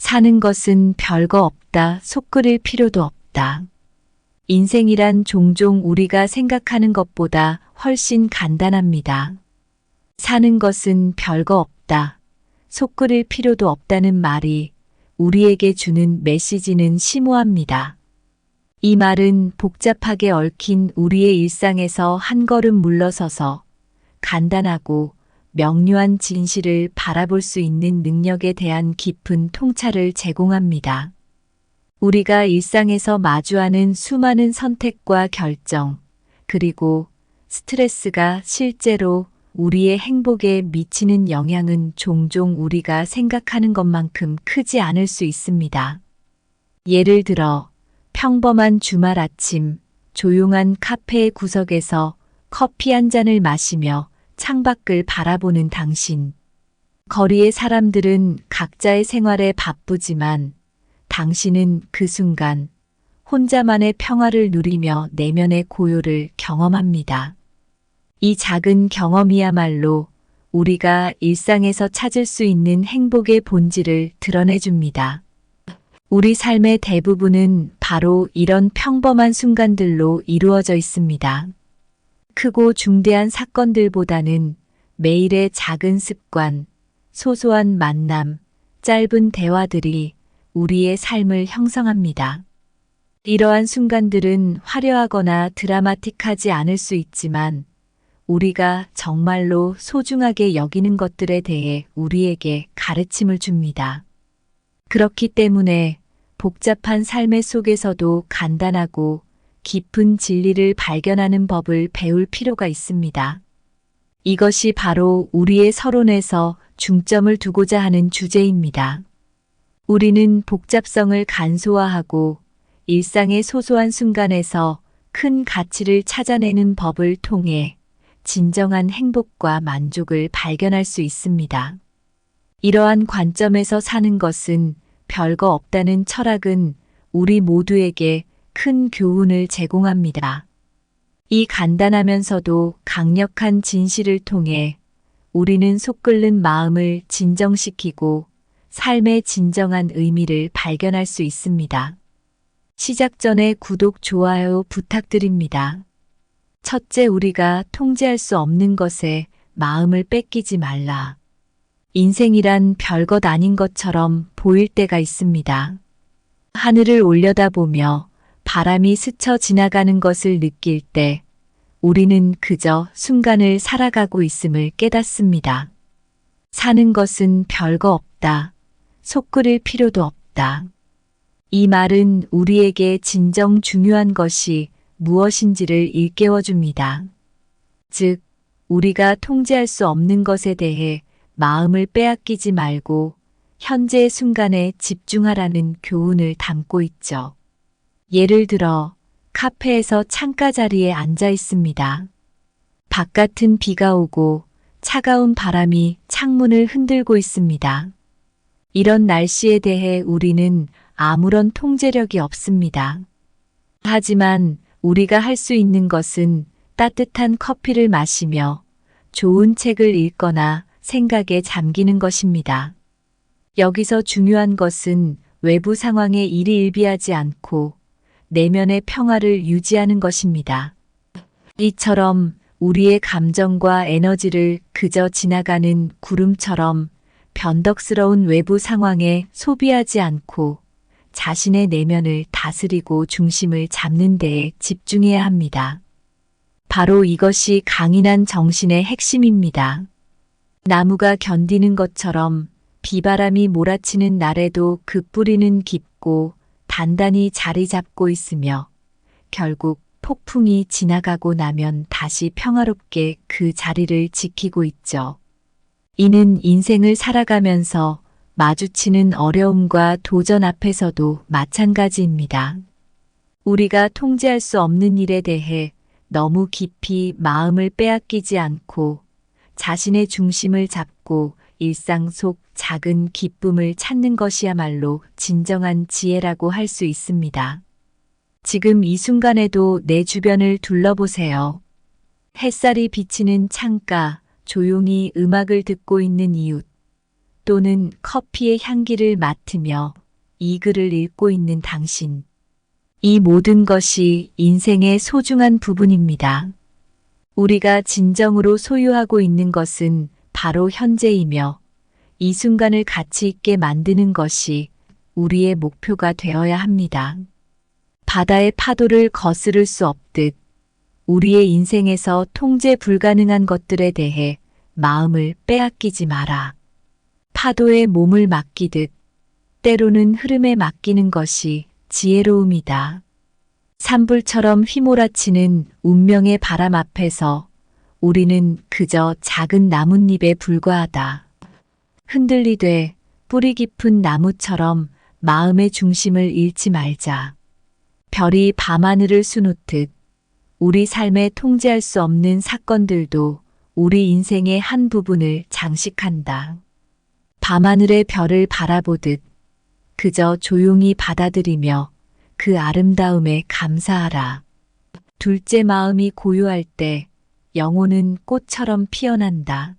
사는 것은 별거 없다. 속 끓일 필요도 없다. 인생이란 종종 우리가 생각하는 것보다 훨씬 간단합니다. 사는 것은 별거 없다. 속 끓일 필요도 없다는 말이 우리에게 주는 메시지는 심오합니다. 이 말은 복잡하게 얽힌 우리의 일상에서 한 걸음 물러서서 간단하고 명료한 진실을 바라볼 수 있는 능력에 대한 깊은 통찰을 제공합니다. 우리가 일상에서 마주하는 수많은 선택과 결정, 그리고 스트레스가 실제로 우리의 행복에 미치는 영향은 종종 우리가 생각하는 것만큼 크지 않을 수 있습니다. 예를 들어 평범한 주말 아침, 조용한 카페의 구석에서 커피 한 잔을 마시며 창밖을 바라보는 당신. 거리의 사람들은 각자의 생활에 바쁘지만 당신은 그 순간 혼자만의 평화를 누리며 내면의 고요를 경험합니다. 이 작은 경험이야말로 우리가 일상에서 찾을 수 있는 행복의 본질을 드러내줍니다. 우리 삶의 대부분은 바로 이런 평범한 순간들로 이루어져 있습니다. 크고 중대한 사건들보다는 매일의 작은 습관, 소소한 만남, 짧은 대화들이 우리의 삶을 형성합니다. 이러한 순간들은 화려하거나 드라마틱하지 않을 수 있지만 우리가 정말로 소중하게 여기는 것들에 대해 우리에게 가르침을 줍니다. 그렇기 때문에 복잡한 삶의 속에서도 간단하고 깊은 진리를 발견하는 법을 배울 필요가 있습니다. 이것이 바로 우리의 서론에서 중점을 두고자 하는 주제입니다. 우리는 복잡성을 간소화하고 일상의 소소한 순간에서 큰 가치를 찾아내는 법을 통해 진정한 행복과 만족을 발견할 수 있습니다. 이러한 관점에서 사는 것은 별거 없다는 철학은 우리 모두에게 큰 교훈을 제공합니다. 이 간단하면서도 강력한 진실을 통해 우리는 속 끓는 마음을 진정시키고 삶의 진정한 의미를 발견할 수 있습니다. 시작 전에 구독, 좋아요 부탁드립니다. 첫째, 우리가 통제할 수 없는 것에 마음을 뺏기지 말라. 인생이란 별것 아닌 것처럼 보일 때가 있습니다. 하늘을 올려다보며 바람이 스쳐 지나가는 것을 느낄 때 우리는 그저 순간을 살아가고 있음을 깨닫습니다. 사는 것은 별거 없다. 속 끓일 필요도 없다. 이 말은 우리에게 진정 중요한 것이 무엇인지를 일깨워줍니다. 즉, 우리가 통제할 수 없는 것에 대해 마음을 빼앗기지 말고 현재의 순간에 집중하라는 교훈을 담고 있죠. 예를 들어 카페에서 창가 자리에 앉아 있습니다. 바깥은 비가 오고 차가운 바람이 창문을 흔들고 있습니다. 이런 날씨에 대해 우리는 아무런 통제력이 없습니다. 하지만 우리가 할 수 있는 것은 따뜻한 커피를 마시며 좋은 책을 읽거나 생각에 잠기는 것입니다. 여기서 중요한 것은 외부 상황에 일희일비하지 않고 내면의 평화를 유지하는 것입니다. 이처럼 우리의 감정과 에너지를 그저 지나가는 구름처럼 변덕스러운 외부 상황에 소비하지 않고 자신의 내면을 다스리고 중심을 잡는 데에 집중해야 합니다. 바로 이것이 강인한 정신의 핵심입니다. 나무가 견디는 것처럼 비바람이 몰아치는 날에도 그 뿌리는 깊고 단단히 자리 잡고 있으며 결국 폭풍이 지나가고 나면 다시 평화롭게 그 자리를 지키고 있죠. 이는 인생을 살아가면서 마주치는 어려움과 도전 앞에서도 마찬가지입니다. 우리가 통제할 수 없는 일에 대해 너무 깊이 마음을 빼앗기지 않고 자신의 중심을 잡고 일상 속 작은 기쁨을 찾는 것이야말로 진정한 지혜라고 할 수 있습니다. 지금 이 순간에도 내 주변을 둘러보세요. 햇살이 비치는 창가, 조용히 음악을 듣고 있는 이웃, 또는 커피의 향기를 맡으며 이 글을 읽고 있는 당신. 이 모든 것이 인생의 소중한 부분입니다. 우리가 진정으로 소유하고 있는 것은 바로 현재이며 이 순간을 가치 있게 만드는 것이 우리의 목표가 되어야 합니다. 바다의 파도를 거스를 수 없듯 우리의 인생에서 통제 불가능한 것들에 대해 마음을 빼앗기지 마라. 파도에 몸을 맡기듯 때로는 흐름에 맡기는 것이 지혜로움이다. 산불처럼 휘몰아치는 운명의 바람 앞에서 우리는 그저 작은 나뭇잎에 불과하다. 흔들리되 뿌리 깊은 나무처럼 마음의 중심을 잃지 말자. 별이 밤하늘을 수놓듯 우리 삶에 통제할 수 없는 사건들도 우리 인생의 한 부분을 장식한다. 밤하늘의 별을 바라보듯 그저 조용히 받아들이며 그 아름다움에 감사하라. 둘째 마음이 고요할 때 영혼은 꽃처럼 피어난다.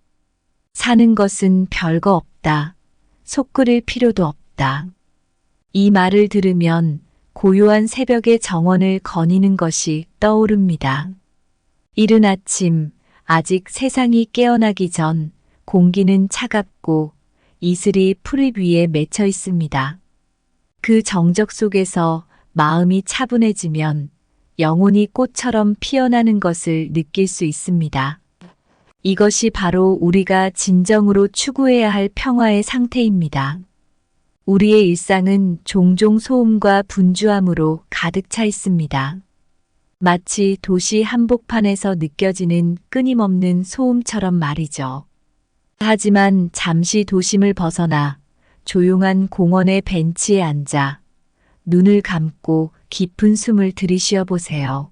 사는 것은 별거 없다. 속 끓일 필요도 없다. 이 말을 들으면 고요한 새벽의 정원을 거니는 것이 떠오릅니다. 이른 아침, 아직 세상이 깨어나기 전 공기는 차갑고 이슬이 풀잎 위에 맺혀 있습니다. 그 정적 속에서 마음이 차분해지면 영혼이 꽃처럼 피어나는 것을 느낄 수 있습니다. 이것이 바로 우리가 진정으로 추구해야 할 평화의 상태입니다. 우리의 일상은 종종 소음과 분주함으로 가득 차 있습니다. 마치 도시 한복판에서 느껴지는 끊임없는 소음처럼 말이죠. 하지만 잠시 도심을 벗어나 조용한 공원의 벤치에 앉아 눈을 감고 깊은 숨을 들이쉬어 보세요.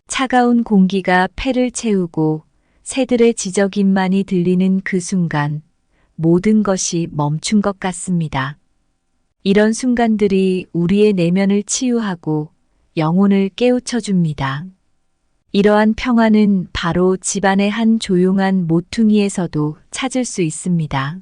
차가운 공기가 폐를 채우고 새들의 지저귀만이 들리는 그 순간 모든 것이 멈춘 것 같습니다. 이런 순간들이 우리의 내면을 치유하고 영혼을 깨우쳐 줍니다. 이러한 평화는 바로 집안의 한 조용한 모퉁이에서도 찾을 수 있습니다.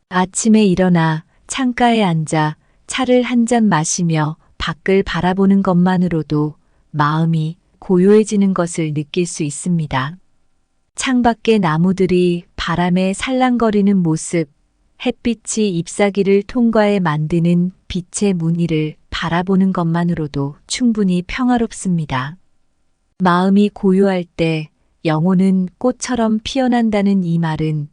아침에 일어나 창가에 앉아 차를 한 잔 마시며 밖을 바라보는 것만으로도 마음이 고요해지는 것을 느낄 수 있습니다. 창밖의 나무들이 바람에 살랑거리는 모습, 햇빛이 잎사귀를 통과해 만드는 빛의 무늬를 바라보는 것만으로도 충분히 평화롭습니다. 마음이 고요할 때 영혼은 꽃처럼 피어난다는 이 말은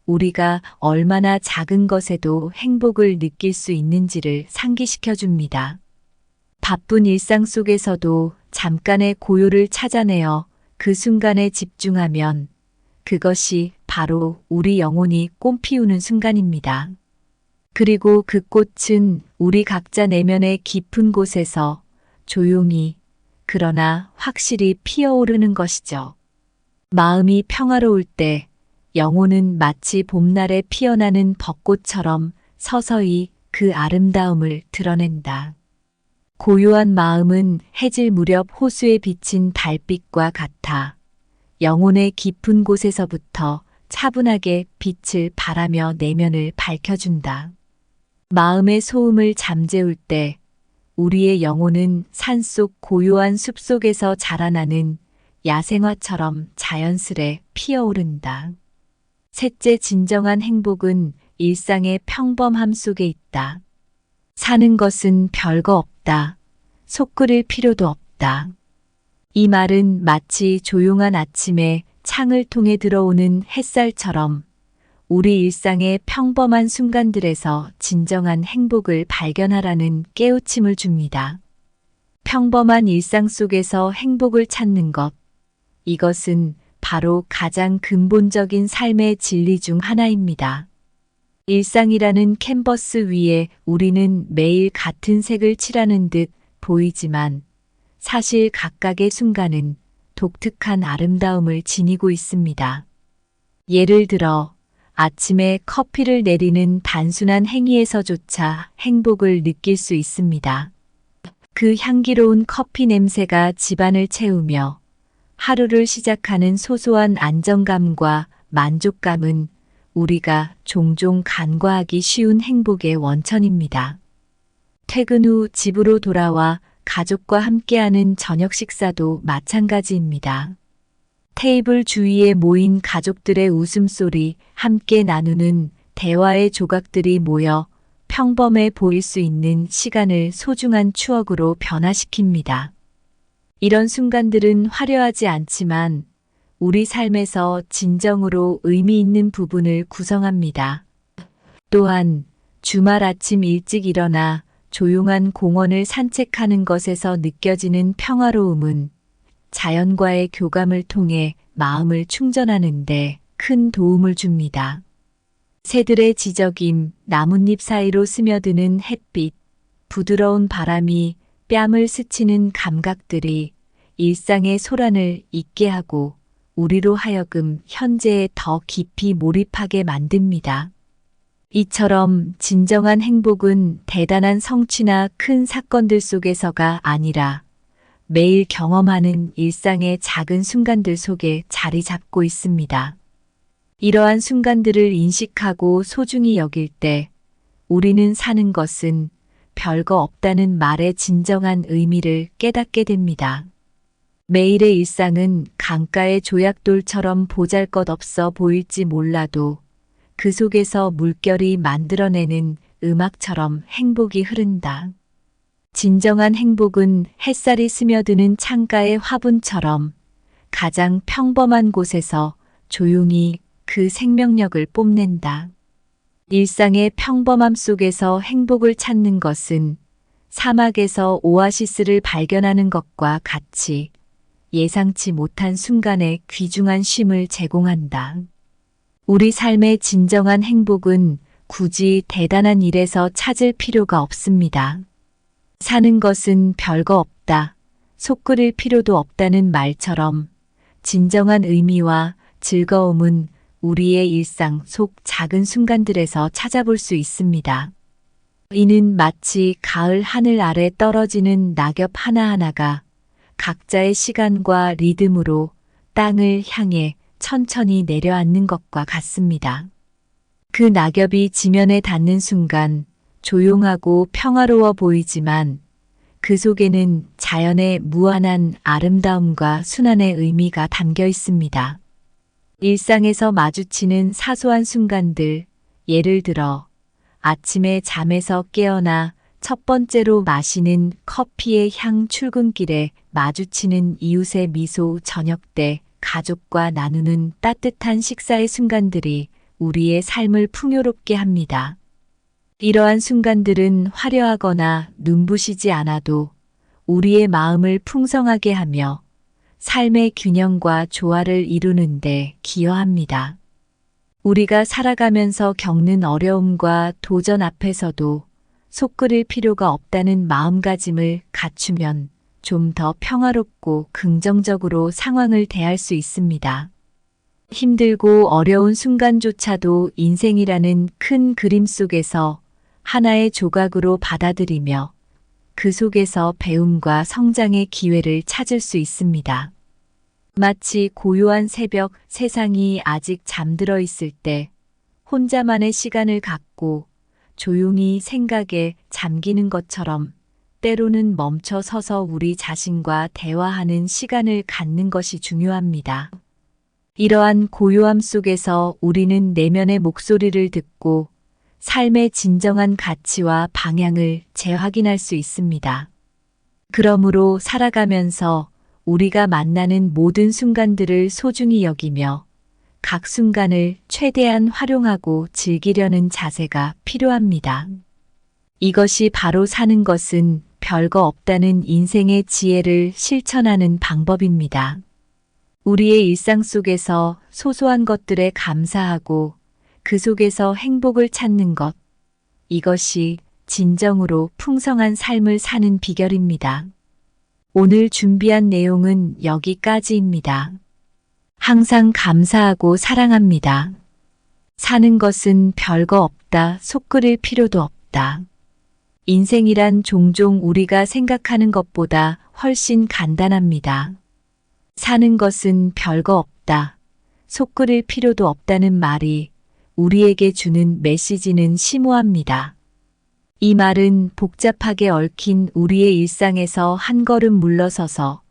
우리가 얼마나 작은 것에도 행복을 느낄 수 있는지를 상기시켜 줍니다. 바쁜 일상 속에서도 잠깐의 고요를 찾아내어 그 순간에 집중하면 그것이 바로 우리 영혼이 꽃 피우는 순간입니다. 그리고 그 꽃은 우리 각자 내면의 깊은 곳에서 조용히 그러나 확실히 피어오르는 것이죠. 마음이 평화로울 때 영혼은 마치 봄날에 피어나는 벚꽃처럼 서서히 그 아름다움을 드러낸다. 고요한 마음은 해질 무렵 호수에 비친 달빛과 같아 영혼의 깊은 곳에서부터 차분하게 빛을 발하며 내면을 밝혀준다. 마음의 소음을 잠재울 때 우리의 영혼은 산속 고요한 숲속에서 자라나는 야생화처럼 자연스레 피어오른다. 셋째, 진정한 행복은 일상의 평범함 속에 있다. 사는 것은 별거 없다. 속 끓일 필요도 없다. 이 말은 마치 조용한 아침에 창을 통해 들어오는 햇살처럼 우리 일상의 평범한 순간들에서 진정한 행복을 발견하라는 깨우침을 줍니다. 평범한 일상 속에서 행복을 찾는 것, 이것은 바로 가장 근본적인 삶의 진리 중 하나입니다. 일상이라는 캔버스 위에 우리는 매일 같은 색을 칠하는 듯 보이지만 사실 각각의 순간은 독특한 아름다움을 지니고 있습니다. 예를 들어 아침에 커피를 내리는 단순한 행위에서조차 행복을 느낄 수 있습니다. 그 향기로운 커피 냄새가 집안을 채우며 하루를 시작하는 소소한 안정감과 만족감은 우리가 종종 간과하기 쉬운 행복의 원천입니다. 퇴근 후 집으로 돌아와 가족과 함께하는 저녁 식사도 마찬가지입니다. 테이블 주위에 모인 가족들의 웃음소리, 함께 나누는 대화의 조각들이 모여 평범해 보일 수 있는 시간을 소중한 추억으로 변화시킵니다. 이런 순간들은 화려하지 않지만 우리 삶에서 진정으로 의미 있는 부분을 구성합니다. 또한 주말 아침 일찍 일어나 조용한 공원을 산책하는 것에서 느껴지는 평화로움은 자연과의 교감을 통해 마음을 충전하는 데 큰 도움을 줍니다. 새들의 지저귐, 나뭇잎 사이로 스며드는 햇빛, 부드러운 바람이 뺨을 스치는 감각들이 일상의 소란을 잊게 하고 우리로 하여금 현재에 더 깊이 몰입하게 만듭니다. 이처럼 진정한 행복은 대단한 성취나 큰 사건들 속에서가 아니라 매일 경험하는 일상의 작은 순간들 속에 자리 잡고 있습니다. 이러한 순간들을 인식하고 소중히 여길 때 우리는 사는 것은 별거 없다는 말의 진정한 의미를 깨닫게 됩니다. 매일의 일상은 강가의 조약돌처럼 보잘것없어 보일지 몰라도 그 속에서 물결이 만들어내는 음악처럼 행복이 흐른다. 진정한 행복은 햇살이 스며드는 창가의 화분처럼 가장 평범한 곳에서 조용히 그 생명력을 뽐낸다. 일상의 평범함 속에서 행복을 찾는 것은 사막에서 오아시스를 발견하는 것과 같이 예상치 못한 순간에 귀중한 쉼을 제공한다. 우리 삶의 진정한 행복은 굳이 대단한 일에서 찾을 필요가 없습니다. 사는 것은 별거 없다, 속 끓일 필요도 없다는 말처럼 진정한 의미와 즐거움은 우리의 일상 속 작은 순간들에서 찾아볼 수 있습니다. 이는 마치 가을 하늘 아래 떨어지는 낙엽 하나하나가 각자의 시간과 리듬으로 땅을 향해 천천히 내려앉는 것과 같습니다. 그 낙엽이 지면에 닿는 순간 조용하고 평화로워 보이지만 그 속에는 자연의 무한한 아름다움과 순환의 의미가 담겨 있습니다. 일상에서 마주치는 사소한 순간들, 예를 들어 아침에 잠에서 깨어나 첫 번째로 마시는 커피의 향, 출근길에 마주치는 이웃의 미소, 저녁 때 가족과 나누는 따뜻한 식사의 순간들이 우리의 삶을 풍요롭게 합니다. 이러한 순간들은 화려하거나 눈부시지 않아도 우리의 마음을 풍성하게 하며 삶의 균형과 조화를 이루는 데 기여합니다. 우리가 살아가면서 겪는 어려움과 도전 앞에서도 속 끓일 필요가 없다는 마음가짐을 갖추면 좀 더 평화롭고 긍정적으로 상황을 대할 수 있습니다. 힘들고 어려운 순간조차도 인생이라는 큰 그림 속에서 하나의 조각으로 받아들이며 그 속에서 배움과 성장의 기회를 찾을 수 있습니다. 마치 고요한 새벽, 세상이 아직 잠들어 있을 때 혼자만의 시간을 갖고 조용히 생각에 잠기는 것처럼 때로는 멈춰 서서 우리 자신과 대화하는 시간을 갖는 것이 중요합니다. 이러한 고요함 속에서 우리는 내면의 목소리를 듣고 삶의 진정한 가치와 방향을 재확인할 수 있습니다. 그러므로 살아가면서 우리가 만나는 모든 순간들을 소중히 여기며 각 순간을 최대한 활용하고 즐기려는 자세가 필요합니다. 이것이 바로 사는 것은 별거 없다는 인생의 지혜를 실천하는 방법입니다. 우리의 일상 속에서 소소한 것들에 감사하고 그 속에서 행복을 찾는 것, 이것이 진정으로 풍성한 삶을 사는 비결입니다. 오늘 준비한 내용은 여기까지입니다. 항상 감사하고 사랑합니다. 사는 것은 별거 없다, 속 끓일 필요도 없다. 인생이란 종종 우리가 생각하는 것보다 훨씬 간단합니다. 사는 것은 별거 없다, 속 끓일 필요도 없다는 말이 우리에게 주는 메시지는 심오합니다. 이 말은 복잡하게 얽힌 우리의 일상에서 한 걸음 물러서서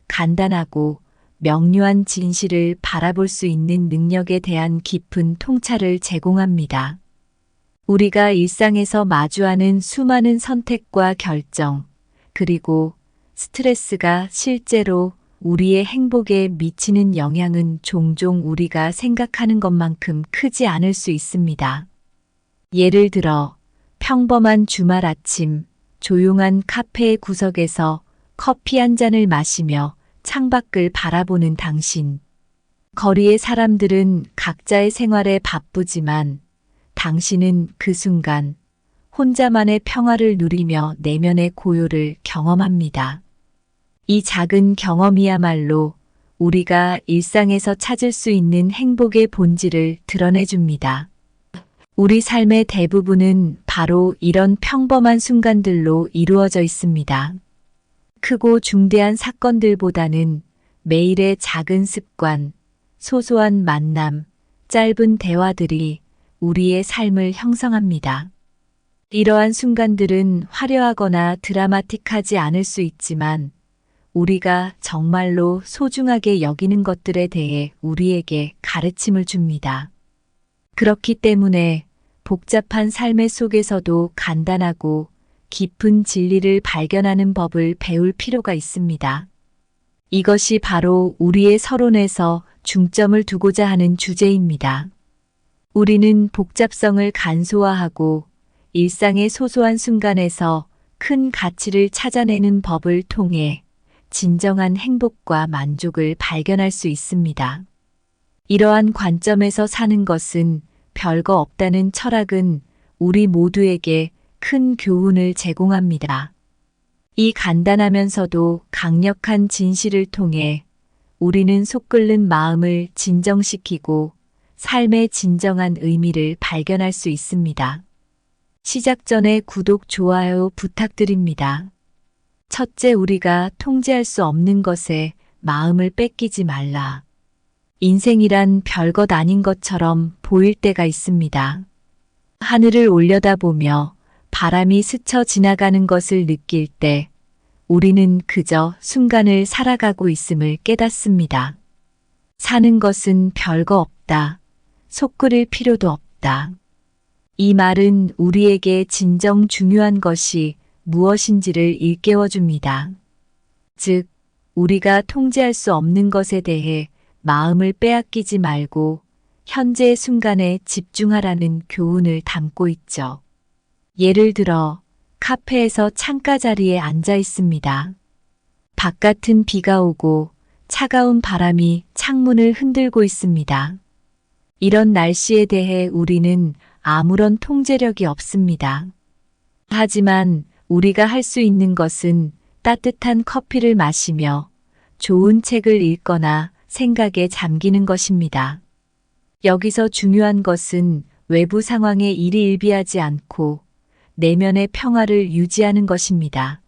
간단하고 명료한 진실을 바라볼 수 있는 능력에 대한 깊은 통찰을 제공합니다. 우리가 일상에서 마주하는 수많은 선택과 결정, 그리고 스트레스가 실제로 우리의 행복에 미치는 영향은 종종 우리가 생각하는 것만큼 크지 않을 수 있습니다. 예를 들어, 평범한 주말 아침, 조용한 카페의 구석에서 커피 한 잔을 마시며 창밖을 바라보는 당신. 거리의 사람들은 각자의 생활에 바쁘지만 당신은 그 순간 혼자만의 평화를 누리며 내면의 고요를 경험합니다. 이 작은 경험이야말로 우리가 일상에서 찾을 수 있는 행복의 본질을 드러내줍니다. 우리 삶의 대부분은 바로 이런 평범한 순간들로 이루어져 있습니다. 크고 중대한 사건들보다는 매일의 작은 습관, 소소한 만남, 짧은 대화들이 우리의 삶을 형성합니다. 이러한 순간들은 화려하거나 드라마틱하지 않을 수 있지만 우리가 정말로 소중하게 여기는 것들에 대해 우리에게 가르침을 줍니다. 그렇기 때문에 복잡한 삶의 속에서도 간단하고 깊은 진리를 발견하는 법을 배울 필요가 있습니다. 이것이 바로 우리의 서론에서 중점을 두고자 하는 주제입니다. 우리는 복잡성을 간소화하고 일상의 소소한 순간에서 큰 가치를 찾아내는 법을 통해 진정한 행복과 만족을 발견할 수 있습니다. 이러한 관점에서 사는 것은 별거 없다는 철학은 우리 모두에게 큰 교훈을 제공합니다. 이 간단하면서도 강력한 진실을 통해 우리는 속 끓는 마음을 진정시키고 삶의 진정한 의미를 발견할 수 있습니다. 시작 전에 구독, 좋아요 부탁드립니다. 첫째, 우리가 통제할 수 없는 것에 마음을 뺏기지 말라. 인생이란 별것 아닌 것처럼 보일 때가 있습니다. 하늘을 올려다보며 바람이 스쳐 지나가는 것을 느낄 때 우리는 그저 순간을 살아가고 있음을 깨닫습니다. 사는 것은 별거 없다. 속 끓일 필요도 없다. 이 말은 우리에게 진정 중요한 것이 무엇인지를 일깨워줍니다. 즉, 우리가 통제할 수 없는 것에 대해 마음을 빼앗기지 말고 현재의 순간에 집중하라는 교훈을 담고 있죠. 예를 들어 카페에서 창가 자리에 앉아 있습니다. 바깥은 비가 오고 차가운 바람이 창문을 흔들고 있습니다. 이런 날씨에 대해 우리는 아무런 통제력이 없습니다. 하지만 우리가 할 수 있는 것은 따뜻한 커피를 마시며 좋은 책을 읽거나 생각에 잠기는 것입니다. 여기서 중요한 것은 외부 상황에 일희일비하지 않고 내면의 평화를 유지하는 것입니다.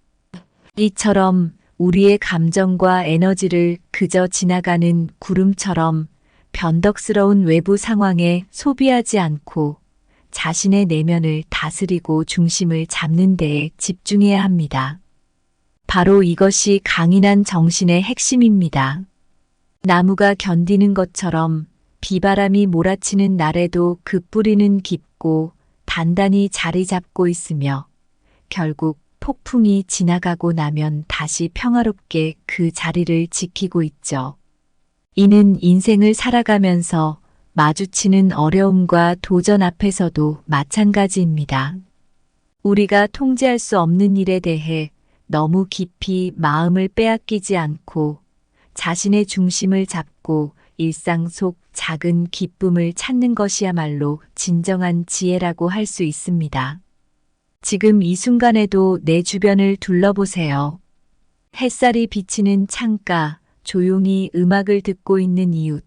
이처럼 우리의 감정과 에너지를 그저 지나가는 구름처럼 변덕스러운 외부 상황에 소비하지 않고 자신의 내면을 다스리고 중심을 잡는 데에 집중해야 합니다. 바로 이것이 강인한 정신의 핵심입니다. 나무가 견디는 것처럼 비바람이 몰아치는 날에도 그 뿌리는 깊고 단단히 자리 잡고 있으며 결국 폭풍이 지나가고 나면 다시 평화롭게 그 자리를 지키고 있죠. 이는 인생을 살아가면서 마주치는 어려움과 도전 앞에서도 마찬가지입니다. 우리가 통제할 수 없는 일에 대해 너무 깊이 마음을 빼앗기지 않고 자신의 중심을 잡고 일상 속 작은 기쁨을 찾는 것이야말로 진정한 지혜라고 할 수 있습니다. 지금 이 순간에도 내 주변을 둘러보세요. 햇살이 비치는 창가, 조용히 음악을 듣고 있는 이웃,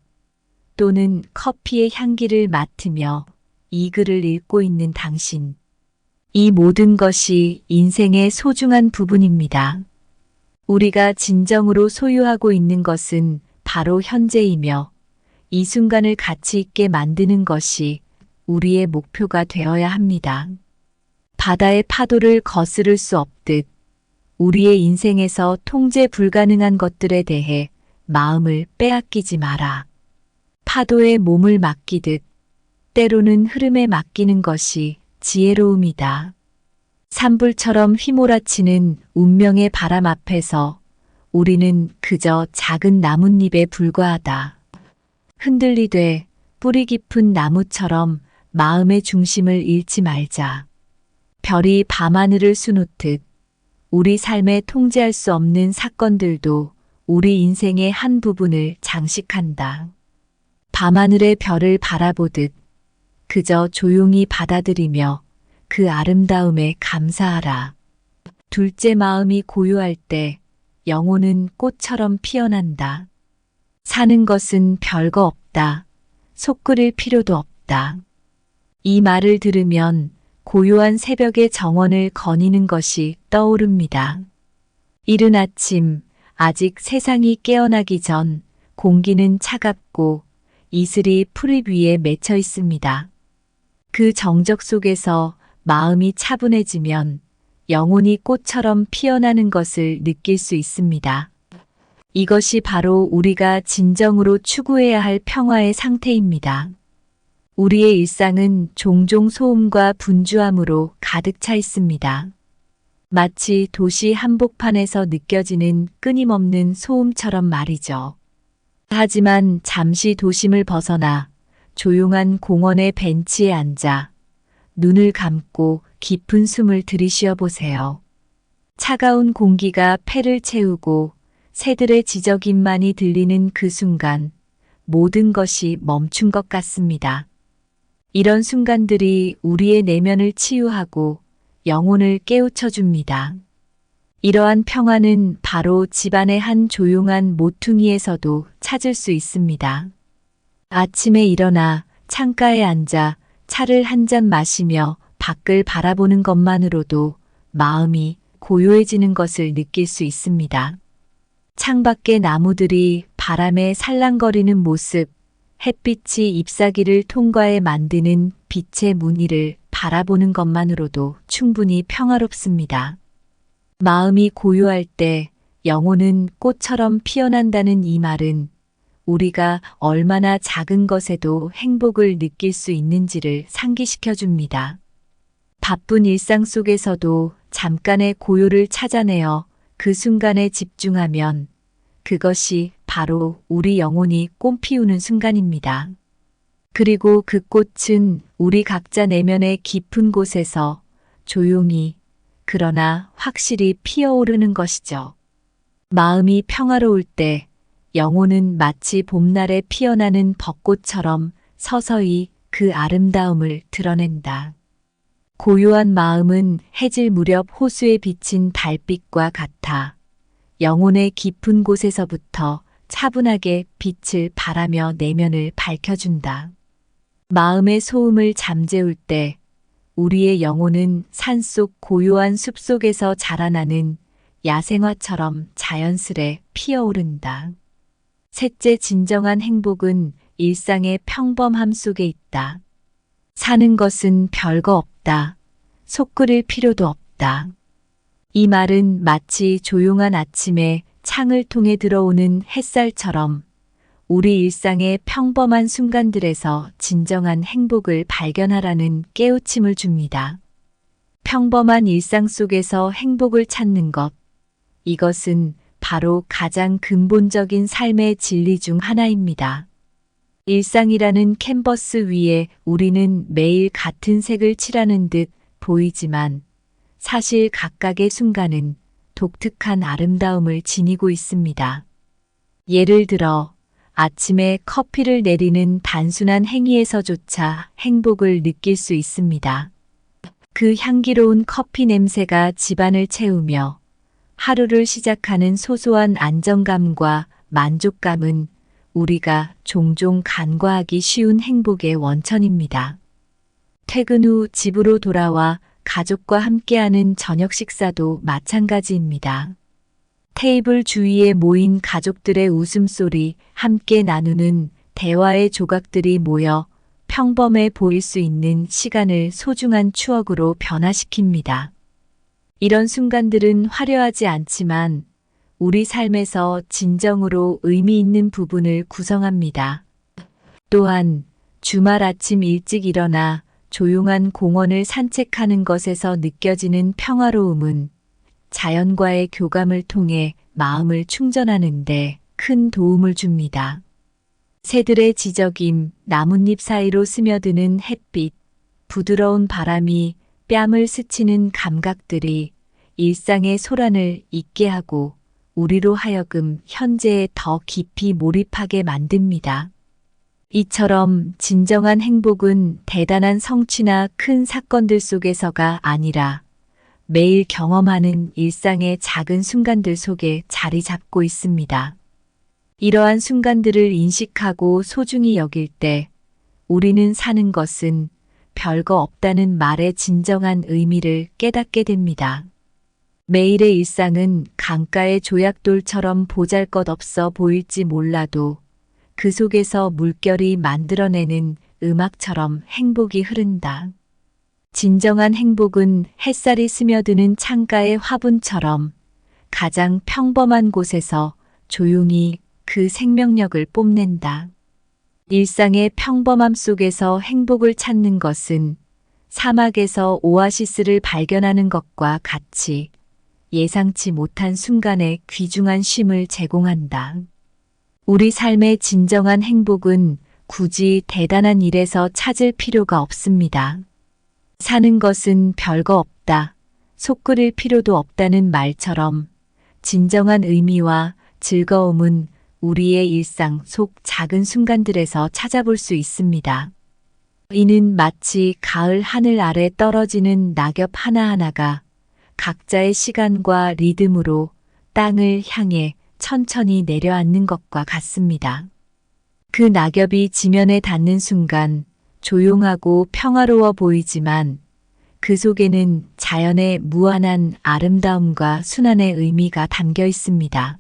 또는 커피의 향기를 맡으며 이 글을 읽고 있는 당신. 이 모든 것이 인생의 소중한 부분입니다. 우리가 진정으로 소유하고 있는 것은 바로 현재이며 이 순간을 가치 있게 만드는 것이 우리의 목표가 되어야 합니다. 바다의 파도를 거스를 수 없듯 우리의 인생에서 통제 불가능한 것들에 대해 마음을 빼앗기지 마라. 파도에 몸을 맡기듯 때로는 흐름에 맡기는 것이 지혜로움이다. 산불처럼 휘몰아치는 운명의 바람 앞에서 우리는 그저 작은 나뭇잎에 불과하다. 흔들리되 뿌리 깊은 나무처럼 마음의 중심을 잃지 말자. 별이 밤하늘을 수놓듯 우리 삶에 통제할 수 없는 사건들도 우리 인생의 한 부분을 장식한다. 밤하늘의 별을 바라보듯 그저 조용히 받아들이며 그 아름다움에 감사하라. 둘째, 마음이 고요할 때 영혼은 꽃처럼 피어난다. 사는 것은 별거 없다. 속 끓일 필요도 없다. 이 말을 들으면 고요한 새벽의 정원을 거니는 것이 떠오릅니다. 이른 아침, 아직 세상이 깨어나기 전 공기는 차갑고 이슬이 풀잎 위에 맺혀 있습니다. 그 정적 속에서 마음이 차분해지면 영혼이 꽃처럼 피어나는 것을 느낄 수 있습니다. 이것이 바로 우리가 진정으로 추구해야 할 평화의 상태입니다. 우리의 일상은 종종 소음과 분주함으로 가득 차 있습니다. 마치 도시 한복판에서 느껴지는 끊임없는 소음처럼 말이죠. 하지만 잠시 도심을 벗어나 조용한 공원의 벤치에 앉아 눈을 감고 깊은 숨을 들이쉬어 보세요. 차가운 공기가 폐를 채우고 새들의 지저귀만이 들리는 그 순간 모든 것이 멈춘 것 같습니다. 이런 순간들이 우리의 내면을 치유하고 영혼을 깨우쳐 줍니다. 이러한 평화는 바로 집안의 한 조용한 모퉁이에서도 찾을 수 있습니다. 아침에 일어나 창가에 앉아 차를 한 잔 마시며 밖을 바라보는 것만으로도 마음이 고요해지는 것을 느낄 수 있습니다. 창밖의 나무들이 바람에 살랑거리는 모습, 햇빛이 잎사귀를 통과해 만드는 빛의 무늬를 바라보는 것만으로도 충분히 평화롭습니다. 마음이 고요할 때 영혼은 꽃처럼 피어난다는 이 말은 우리가 얼마나 작은 것에도 행복을 느낄 수 있는지를 상기시켜 줍니다. 바쁜 일상 속에서도 잠깐의 고요를 찾아내어 그 순간에 집중하면 그것이 바로 우리 영혼이 꽃 피우는 순간입니다. 그리고 그 꽃은 우리 각자 내면의 깊은 곳에서 조용히 그러나 확실히 피어오르는 것이죠. 마음이 평화로울 때 영혼은 마치 봄날에 피어나는 벚꽃처럼 서서히 그 아름다움을 드러낸다. 고요한 마음은 해질 무렵 호수에 비친 달빛과 같아 영혼의 깊은 곳에서부터 차분하게 빛을 발하며 내면을 밝혀준다. 마음의 소음을 잠재울 때 우리의 영혼은 산속 고요한 숲속에서 자라나는 야생화처럼 자연스레 피어오른다. 셋째, 진정한 행복은 일상의 평범함 속에 있다. 사는 것은 별거 없다. 속 끓일 필요도 없다. 이 말은 마치 조용한 아침에 창을 통해 들어오는 햇살처럼 우리 일상의 평범한 순간들에서 진정한 행복을 발견하라는 깨우침을 줍니다. 평범한 일상 속에서 행복을 찾는 것, 이것은 바로 가장 근본적인 삶의 진리 중 하나입니다. 일상이라는 캔버스 위에 우리는 매일 같은 색을 칠하는 듯 보이지만 사실 각각의 순간은 독특한 아름다움을 지니고 있습니다. 예를 들어 아침에 커피를 내리는 단순한 행위에서조차 행복을 느낄 수 있습니다. 그 향기로운 커피 냄새가 집안을 채우며 하루를 시작하는 소소한 안정감과 만족감은 우리가 종종 간과하기 쉬운 행복의 원천입니다. 퇴근 후 집으로 돌아와 가족과 함께하는 저녁 식사도 마찬가지입니다. 테이블 주위에 모인 가족들의 웃음소리, 함께 나누는 대화의 조각들이 모여 평범해 보일 수 있는 시간을 소중한 추억으로 변화시킵니다. 이런 순간들은 화려하지 않지만 우리 삶에서 진정으로 의미 있는 부분을 구성합니다. 또한 주말 아침 일찍 일어나 조용한 공원을 산책하는 것에서 느껴지는 평화로움은 자연과의 교감을 통해 마음을 충전하는데 큰 도움을 줍니다. 새들의 지저귐, 나뭇잎 사이로 스며드는 햇빛, 부드러운 바람이 뺨을 스치는 감각들이 일상의 소란을 잊게 하고 우리로 하여금 현재에 더 깊이 몰입하게 만듭니다. 이처럼 진정한 행복은 대단한 성취나 큰 사건들 속에서가 아니라 매일 경험하는 일상의 작은 순간들 속에 자리 잡고 있습니다. 이러한 순간들을 인식하고 소중히 여길 때 우리는 사는 것은 별거 없다는 말의 진정한 의미를 깨닫게 됩니다. 매일의 일상은 강가의 조약돌처럼 보잘것없어 보일지 몰라도 그 속에서 물결이 만들어내는 음악처럼 행복이 흐른다. 진정한 행복은 햇살이 스며드는 창가의 화분처럼 가장 평범한 곳에서 조용히 그 생명력을 뽐낸다. 일상의 평범함 속에서 행복을 찾는 것은 사막에서 오아시스를 발견하는 것과 같이 예상치 못한 순간에 귀중한 쉼을 제공한다. 우리 삶의 진정한 행복은 굳이 대단한 일에서 찾을 필요가 없습니다. 사는 것은 별거 없다, 속 끓일 필요도 없다는 말처럼 진정한 의미와 즐거움은 우리의 일상 속 작은 순간들에서 찾아볼 수 있습니다. 이는 마치 가을 하늘 아래 떨어지는 낙엽 하나하나가 각자의 시간과 리듬으로 땅을 향해 천천히 내려앉는 것과 같습니다. 그 낙엽이 지면에 닿는 순간 조용하고 평화로워 보이지만 그 속에는 자연의 무한한 아름다움과 순환의 의미가 담겨 있습니다.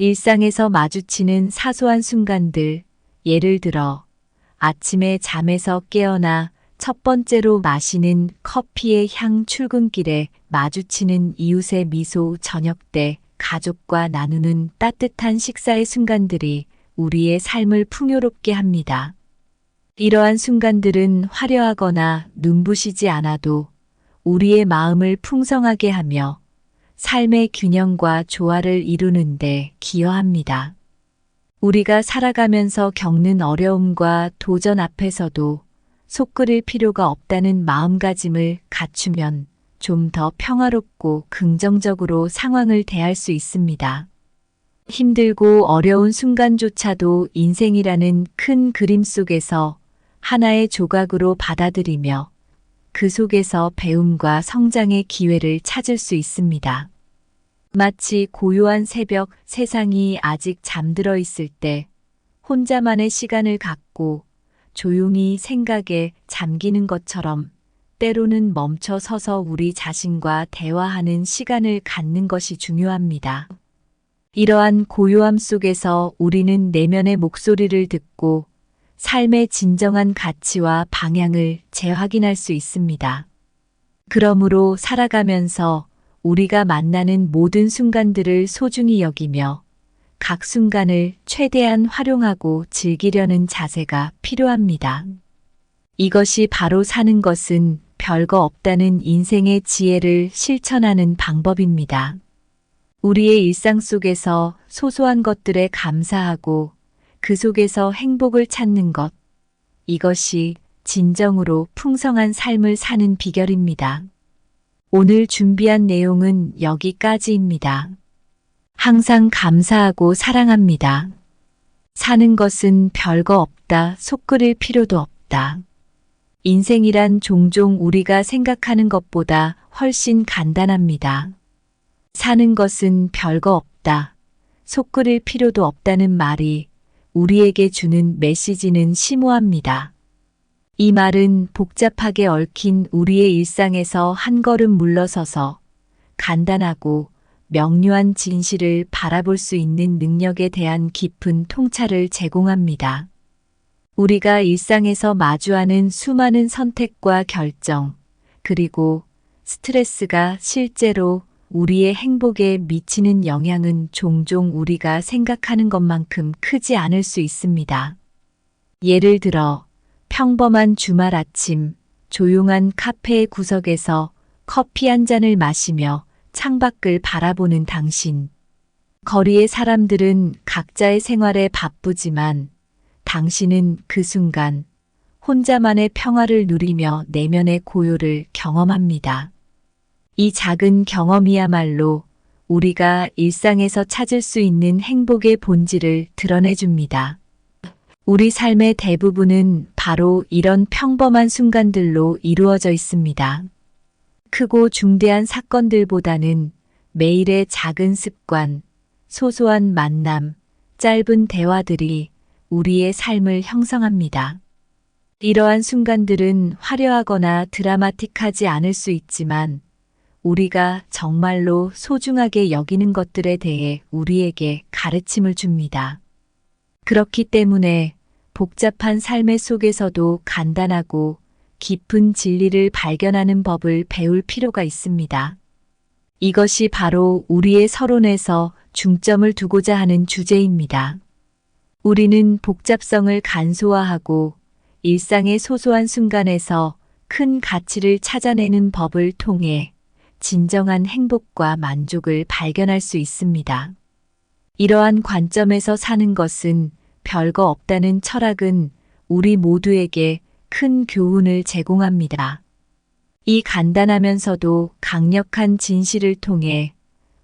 일상에서 마주치는 사소한 순간들, 예를 들어 아침에 잠에서 깨어나 첫 번째로 마시는 커피의 향, 출근길에 마주치는 이웃의 미소, 저녁 때 가족과 나누는 따뜻한 식사의 순간들이 우리의 삶을 풍요롭게 합니다. 이러한 순간들은 화려하거나 눈부시지 않아도 우리의 마음을 풍성하게 하며 삶의 균형과 조화를 이루는데 기여합니다. 우리가 살아가면서 겪는 어려움과 도전 앞에서도 속 끓일 필요가 없다는 마음가짐을 갖추면 좀 더 평화롭고 긍정적으로 상황을 대할 수 있습니다. 힘들고 어려운 순간조차도 인생이라는 큰 그림 속에서 하나의 조각으로 받아들이며 그 속에서 배움과 성장의 기회를 찾을 수 있습니다. 마치 고요한 새벽, 세상이 아직 잠들어 있을 때 혼자만의 시간을 갖고 조용히 생각에 잠기는 것처럼 때로는 멈춰 서서 우리 자신과 대화하는 시간을 갖는 것이 중요합니다. 이러한 고요함 속에서 우리는 내면의 목소리를 듣고 삶의 진정한 가치와 방향을 재확인할 수 있습니다. 그러므로 살아가면서 우리가 만나는 모든 순간들을 소중히 여기며 각 순간을 최대한 활용하고 즐기려는 자세가 필요합니다. 이것이 바로 사는 것은 별거 없다는 인생의 지혜를 실천하는 방법입니다. 우리의 일상 속에서 소소한 것들에 감사하고 그 속에서 행복을 찾는 것, 이것이 진정으로 풍성한 삶을 사는 비결입니다. 오늘 준비한 내용은 여기까지입니다. 항상 감사하고 사랑합니다. 사는 것은 별거 없다, 속 끓일 필요도 없다. 인생이란 종종 우리가 생각하는 것보다 훨씬 간단합니다. 사는 것은 별거 없다, 속 끓일 필요도 없다는 말이 우리에게 주는 메시지는 심오합니다. 이 말은 복잡하게 얽힌 우리의 일상에서 한 걸음 물러서서 간단하고 명료한 진실을 바라볼 수 있는 능력에 대한 깊은 통찰을 제공합니다. 우리가 일상에서 마주하는 수많은 선택과 결정, 그리고 스트레스가 실제로 우리의 행복에 미치는 영향은 종종 우리가 생각하는 것만큼 크지 않을 수 있습니다. 예를 들어, 평범한 주말 아침, 조용한 카페의 구석에서 커피 한 잔을 마시며 창밖을 바라보는 당신. 거리의 사람들은 각자의 생활에 바쁘지만 당신은 그 순간 혼자만의 평화를 누리며 내면의 고요를 경험합니다. 이 작은 경험이야말로 우리가 일상에서 찾을 수 있는 행복의 본질을 드러내줍니다. 우리 삶의 대부분은 바로 이런 평범한 순간들로 이루어져 있습니다. 크고 중대한 사건들보다는 매일의 작은 습관, 소소한 만남, 짧은 대화들이 우리의 삶을 형성합니다. 이러한 순간들은 화려하거나 드라마틱하지 않을 수 있지만 우리가 정말로 소중하게 여기는 것들에 대해 우리에게 가르침을 줍니다. 그렇기 때문에 복잡한 삶의 속에서도 간단하고 깊은 진리를 발견하는 법을 배울 필요가 있습니다. 이것이 바로 우리의 서론에서 중점을 두고자 하는 주제입니다. 우리는 복잡성을 간소화하고 일상의 소소한 순간에서 큰 가치를 찾아내는 법을 통해 진정한 행복과 만족을 발견할 수 있습니다. 이러한 관점에서 사는 것은 별거 없다는 철학은 우리 모두에게 큰 교훈을 제공합니다. 이 간단하면서도 강력한 진실을 통해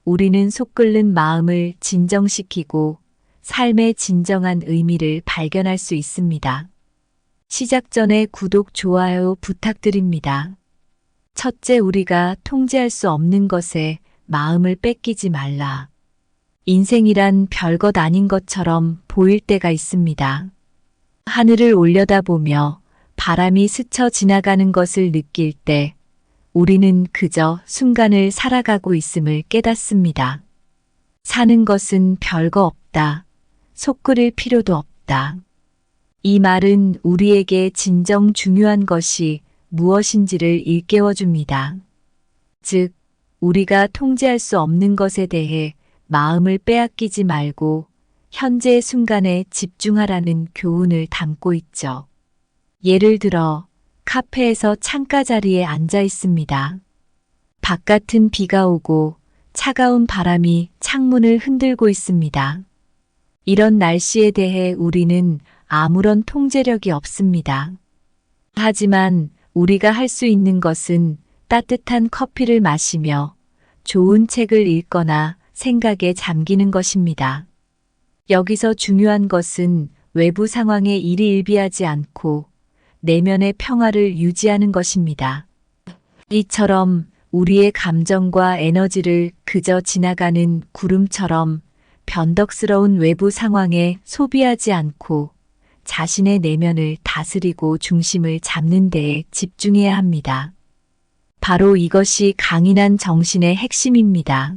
우리는 속 끓는 마음을 진정시키고 삶의 진정한 의미를 발견할 수 있습니다. 시작 전에 구독, 좋아요 부탁드립니다. 첫째, 우리가 통제할 수 없는 것에 마음을 뺏기지 말라. 인생이란 별것 아닌 것처럼 보일 때가 있습니다. 하늘을 올려다보며 바람이 스쳐 지나가는 것을 느낄 때 우리는 그저 순간을 살아가고 있음을 깨닫습니다. 사는 것은 별거 없다. 속 끓일 필요도 없다. 이 말은 우리에게 진정 중요한 것이 무엇인지를 일깨워줍니다. 즉, 우리가 통제할 수 없는 것에 대해 마음을 빼앗기지 말고 현재의 순간에 집중하라는 교훈을 담고 있죠. 예를 들어 카페에서 창가 자리에 앉아 있습니다. 바깥은 비가 오고 차가운 바람이 창문을 흔들고 있습니다. 이런 날씨에 대해 우리는 아무런 통제력이 없습니다. 하지만 우리가 할 수 있는 것은 따뜻한 커피를 마시며 좋은 책을 읽거나 생각에 잠기는 것입니다. 여기서 중요한 것은 외부 상황에 일희일비하지 않고 내면의 평화를 유지하는 것입니다. 이처럼 우리의 감정과 에너지를 그저 지나가는 구름처럼 변덕스러운 외부 상황에 소비하지 않고 자신의 내면을 다스리고 중심을 잡는 데에 집중해야 합니다. 바로 이것이 강인한 정신의 핵심입니다.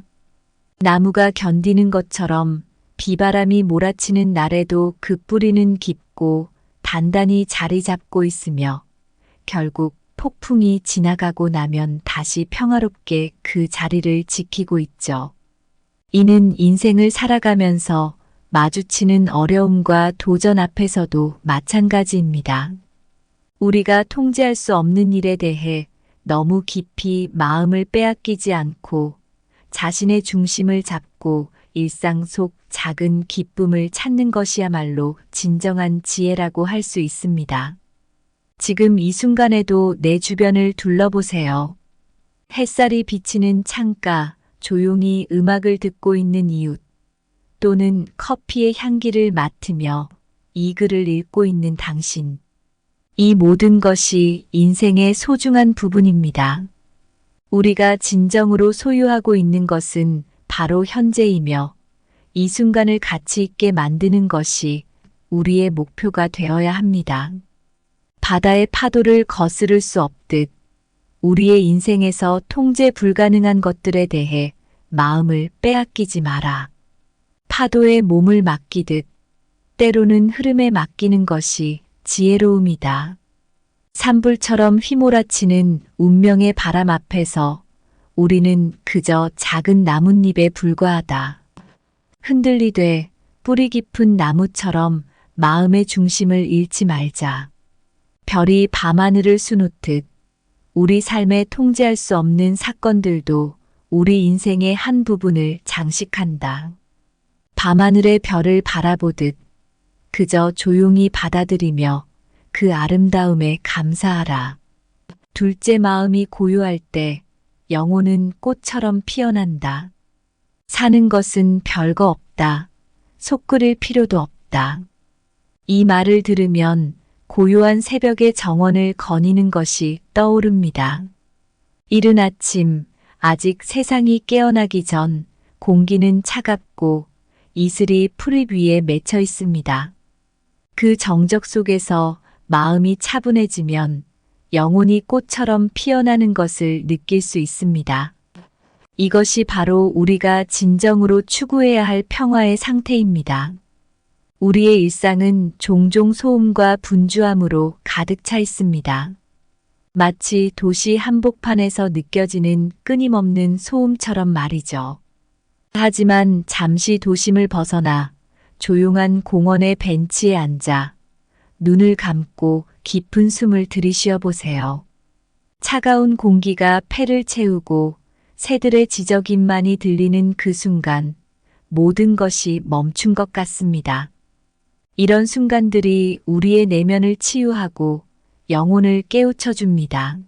나무가 견디는 것처럼 비바람이 몰아치는 날에도 그 뿌리는 깊고 단단히 자리 잡고 있으며 결국 폭풍이 지나가고 나면 다시 평화롭게 그 자리를 지키고 있죠. 이는 인생을 살아가면서 마주치는 어려움과 도전 앞에서도 마찬가지입니다. 우리가 통제할 수 없는 일에 대해 너무 깊이 마음을 빼앗기지 않고 자신의 중심을 잡고 일상 속 작은 기쁨을 찾는 것이야말로 진정한 지혜라고 할 수 있습니다. 지금 이 순간에도 내 주변을 둘러보세요. 햇살이 비치는 창가, 조용히 음악을 듣고 있는 이웃, 또는 커피의 향기를 맡으며 이 글을 읽고 있는 당신. 이 모든 것이 인생의 소중한 부분입니다. 우리가 진정으로 소유하고 있는 것은 바로 현재이며 이 순간을 가치 있게 만드는 것이 우리의 목표가 되어야 합니다. 바다의 파도를 거스를 수 없듯 우리의 인생에서 통제 불가능한 것들에 대해 마음을 빼앗기지 마라. 파도에 몸을 맡기듯 때로는 흐름에 맡기는 것이 지혜로움이다. 산불처럼 휘몰아치는 운명의 바람 앞에서 우리는 그저 작은 나뭇잎에 불과하다. 흔들리되 뿌리 깊은 나무처럼 마음의 중심을 잃지 말자. 별이 밤하늘을 수놓듯 우리 삶에 통제할 수 없는 사건들도 우리 인생의 한 부분을 장식한다. 밤하늘의 별을 바라보듯 그저 조용히 받아들이며 그 아름다움에 감사하라. 둘째, 마음이 고요할 때 영혼은 꽃처럼 피어난다. 사는 것은 별거 없다. 속 끓일 필요도 없다. 이 말을 들으면 고요한 새벽의 정원을 거니는 것이 떠오릅니다. 이른 아침, 아직 세상이 깨어나기 전 공기는 차갑고 이슬이 풀잎 위에 맺혀 있습니다. 그 정적 속에서 마음이 차분해지면 영혼이 꽃처럼 피어나는 것을 느낄 수 있습니다. 이것이 바로 우리가 진정으로 추구해야 할 평화의 상태입니다. 우리의 일상은 종종 소음과 분주함으로 가득 차 있습니다. 마치 도시 한복판에서 느껴지는 끊임없는 소음처럼 말이죠. 하지만 잠시 도심을 벗어나 조용한 공원의 벤치에 앉아 눈을 감고 깊은 숨을 들이쉬어 보세요. 차가운 공기가 폐를 채우고 새들의 지저귀만이 들리는 그 순간 모든 것이 멈춘 것 같습니다. 이런 순간들이 우리의 내면을 치유하고 영혼을 깨우쳐 줍니다.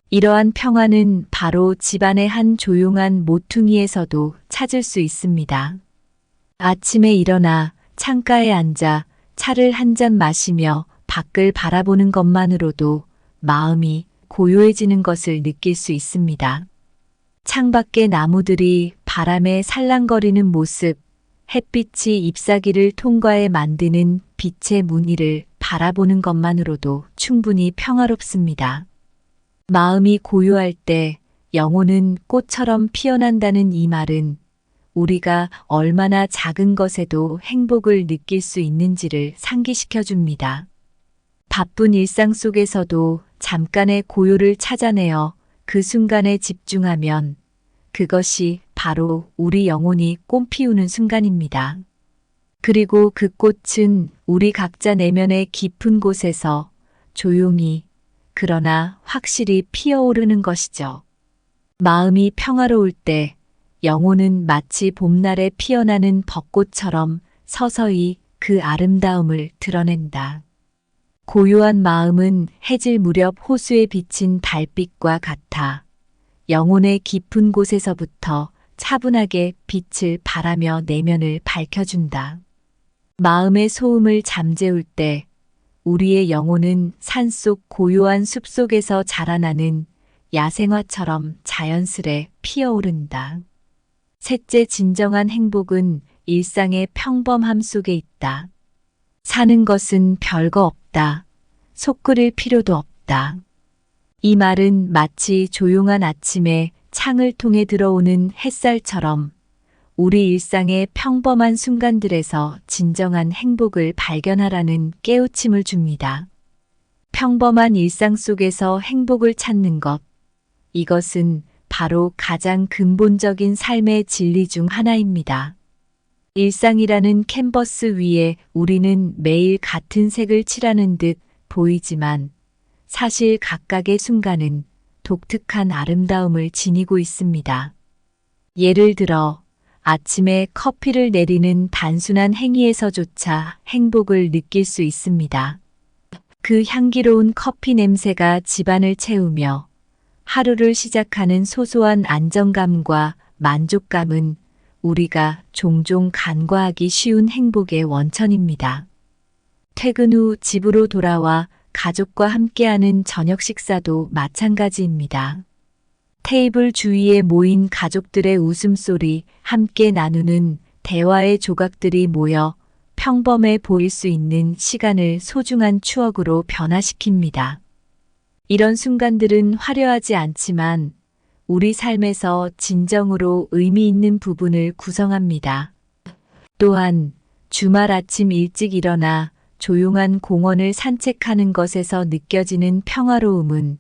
이러한 평화는 바로 집안의 한 조용한 모퉁이에서도 찾을 수 있습니다. 아침에 일어나 창가에 앉아 차를 한 잔 마시며 밖을 바라보는 것만으로도 마음이 고요해지는 것을 느낄 수 있습니다. 창밖의 나무들이 바람에 살랑거리는 모습, 햇빛이 잎사귀를 통과해 만드는 빛의 무늬를 바라보는 것만으로도 충분히 평화롭습니다. 마음이 고요할 때 영혼은 꽃처럼 피어난다는 이 말은 우리가 얼마나 작은 것에도 행복을 느낄 수 있는지를 상기시켜 줍니다. 바쁜 일상 속에서도 잠깐의 고요를 찾아내어 그 순간에 집중하면 그것이 바로 우리 영혼이 꽃 피우는 순간입니다. 그리고 그 꽃은 우리 각자 내면의 깊은 곳에서 조용히 그러나 확실히 피어오르는 것이죠. 마음이 평화로울 때 영혼은 마치 봄날에 피어나는 벚꽃처럼 서서히 그 아름다움을 드러낸다. 고요한 마음은 해질 무렵 호수에 비친 달빛과 같아 영혼의 깊은 곳에서부터 차분하게 빛을 발하며 내면을 밝혀준다. 마음의 소음을 잠재울 때 우리의 영혼은 산속 고요한 숲속에서 자라나는 야생화처럼 자연스레 피어오른다. 셋째, 진정한 행복은 일상의 평범함 속에 있다. 사는 것은 별거 없다. 속 끓일 필요도 없다. 이 말은 마치 조용한 아침에 창을 통해 들어오는 햇살처럼 우리 일상의 평범한 순간들에서 진정한 행복을 발견하라는 깨우침을 줍니다. 평범한 일상 속에서 행복을 찾는 것, 이것은 바로 가장 근본적인 삶의 진리 중 하나입니다. 일상이라는 캔버스 위에 우리는 매일 같은 색을 칠하는 듯 보이지만 사실 각각의 순간은 독특한 아름다움을 지니고 있습니다. 예를 들어 아침에 커피를 내리는 단순한 행위에서조차 행복을 느낄 수 있습니다. 그 향기로운 커피 냄새가 집안을 채우며 하루를 시작하는 소소한 안정감과 만족감은 우리가 종종 간과하기 쉬운 행복의 원천입니다. 퇴근 후 집으로 돌아와 가족과 함께하는 저녁 식사도 마찬가지입니다. 테이블 주위에 모인 가족들의 웃음소리, 함께 나누는 대화의 조각들이 모여 평범해 보일 수 있는 시간을 소중한 추억으로 변화시킵니다. 이런 순간들은 화려하지 않지만 우리 삶에서 진정으로 의미 있는 부분을 구성합니다. 또한 주말 아침 일찍 일어나 조용한 공원을 산책하는 것에서 느껴지는 평화로움은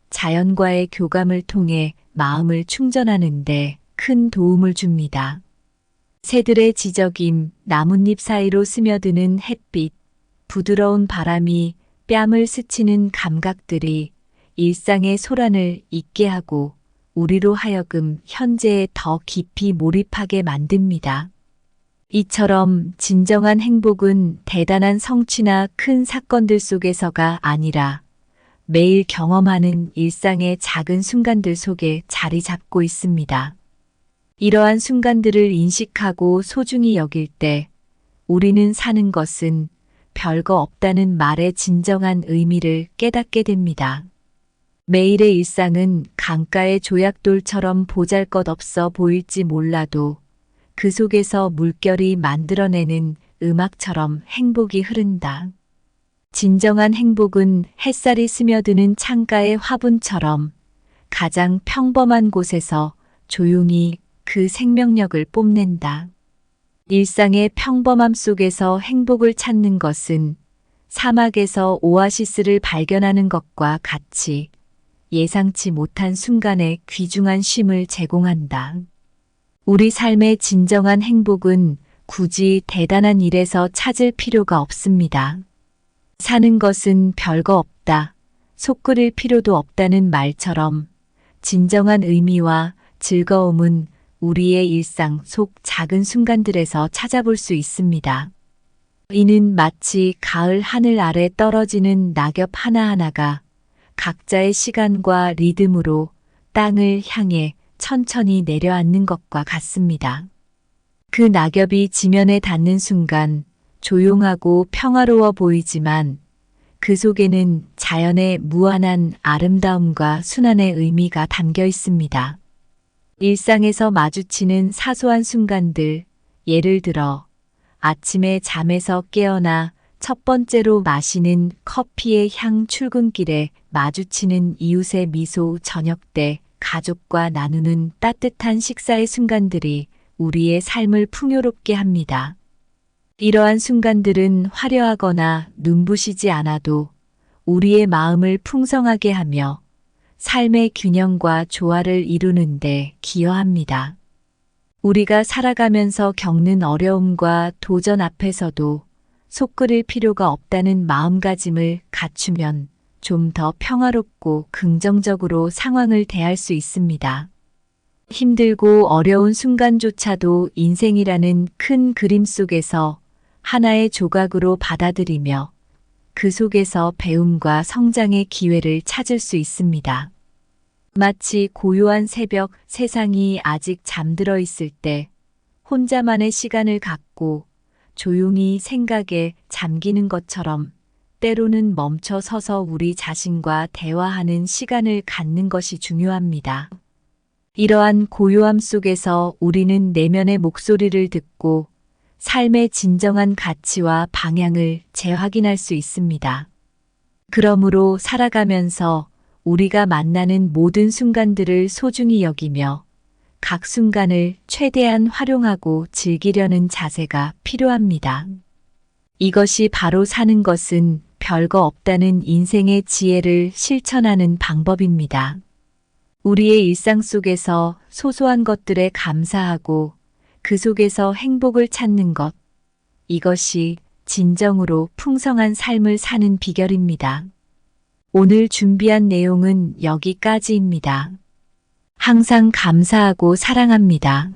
자연과의 교감을 통해 마음을 충전하는데 큰 도움을 줍니다. 새들의 지저귐, 나뭇잎 사이로 스며드는 햇빛, 부드러운 바람이 뺨을 스치는 감각들이 일상의 소란을 잊게 하고 우리로 하여금 현재에 더 깊이 몰입하게 만듭니다. 이처럼 진정한 행복은 대단한 성취나 큰 사건들 속에서가 아니라 매일 경험하는 일상의 작은 순간들 속에 자리 잡고 있습니다. 이러한 순간들을 인식하고 소중히 여길 때 우리는 사는 것은 별거 없다는 말의 진정한 의미를 깨닫게 됩니다. 매일의 일상은 강가의 조약돌처럼 보잘것없어 보일지 몰라도 그 속에서 물결이 만들어내는 음악처럼 행복이 흐른다. 진정한 행복은 햇살이 스며드는 창가의 화분처럼 가장 평범한 곳에서 조용히 그 생명력을 뽐낸다. 일상의 평범함 속에서 행복을 찾는 것은 사막에서 오아시스를 발견하는 것과 같이 예상치 못한 순간에 귀중한 쉼을 제공한다. 우리 삶의 진정한 행복은 굳이 대단한 일에서 찾을 필요가 없습니다. 사는 것은 별거 없다, 속 끓일 필요도 없다는 말처럼 진정한 의미와 즐거움은 우리의 일상 속 작은 순간들에서 찾아볼 수 있습니다. 이는 마치 가을 하늘 아래 떨어지는 낙엽 하나하나가 각자의 시간과 리듬으로 땅을 향해 천천히 내려앉는 것과 같습니다. 그 낙엽이 지면에 닿는 순간 조용하고 평화로워 보이지만 그 속에는 자연의 무한한 아름다움과 순환의 의미가 담겨 있습니다. 일상에서 마주치는 사소한 순간들, 예를 들어 아침에 잠에서 깨어나 첫 번째로 마시는 커피의 향, 출근길에 마주치는 이웃의 미소, 저녁 때 가족과 나누는 따뜻한 식사의 순간들이 우리의 삶을 풍요롭게 합니다. 이러한 순간들은 화려하거나 눈부시지 않아도 우리의 마음을 풍성하게 하며 삶의 균형과 조화를 이루는데 기여합니다. 우리가 살아가면서 겪는 어려움과 도전 앞에서도 속 끓일 필요가 없다는 마음가짐을 갖추면 좀 더 평화롭고 긍정적으로 상황을 대할 수 있습니다. 힘들고 어려운 순간조차도 인생이라는 큰 그림 속에서 하나의 조각으로 받아들이며 그 속에서 배움과 성장의 기회를 찾을 수 있습니다. 마치 고요한 새벽, 세상이 아직 잠들어 있을 때 혼자만의 시간을 갖고 조용히 생각에 잠기는 것처럼 때로는 멈춰 서서 우리 자신과 대화하는 시간을 갖는 것이 중요합니다. 이러한 고요함 속에서 우리는 내면의 목소리를 듣고 삶의 진정한 가치와 방향을 재확인할 수 있습니다. 그러므로 살아가면서 우리가 만나는 모든 순간들을 소중히 여기며 각 순간을 최대한 활용하고 즐기려는 자세가 필요합니다. 이것이 바로 사는 것은 별거 없다는 인생의 지혜를 실천하는 방법입니다. 우리의 일상 속에서 소소한 것들에 감사하고 그 속에서 행복을 찾는 것, 이것이 진정으로 풍성한 삶을 사는 비결입니다. 오늘 준비한 내용은 여기까지입니다. 항상 감사하고 사랑합니다.